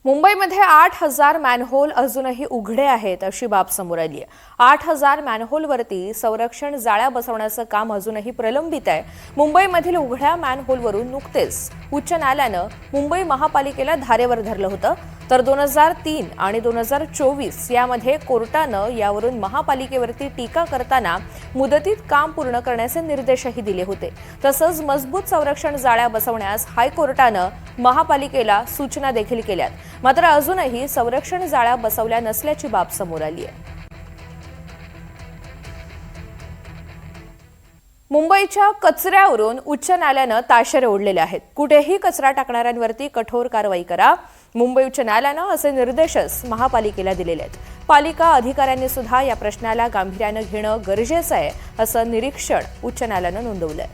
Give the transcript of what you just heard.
मुंबईमध्ये 8,000 मॅनहोल अजूनही उघडे आहेत अशी बाब समोर आली आहे। 8,000 मॅनहोलवरती संरक्षण जाळ्या बसवण्याचं काम अजूनही प्रलंबित आहे। मुंबईमधील उघड्या मॅनहोलवरून नुकतेच उच्च न्यायालयानं मुंबई महापालिकेला धारेवर धरलं होतं, तर 2003 आणि 2024 यामध्ये कोर्टानं यावरून महापालिकेवरती टीका करताना मुदतीत काम पूर्ण करण्याचे निर्देशही दिले होते। तसंच मजबूत संरक्षण जाळ्या बसवण्यास हायकोर्टानं महापालिकेला सूचना देखील केल्यात। मात्र अजूनही संरक्षण जाळ्या बसवल्या नसल्याची बाब समोर आली आहे। मुंबईच्या कचऱ्यावरून उच्च न्यायालयानं ताशेरे ओढलेले आहेत। कुठेही कचरा टाकणाऱ्यांवरती कठोर कारवाई करा, मुंबई उच्च न्यायालयानं असे निर्देशच महापालिकेला दिलेले आहेत। पालिका अधिकाऱ्यांनी सुद्धा या प्रश्नाला गांभीर्यानं घेणं गरजेचं आहे असं निरीक्षण उच्च न्यायालयानं नोंदवलंय।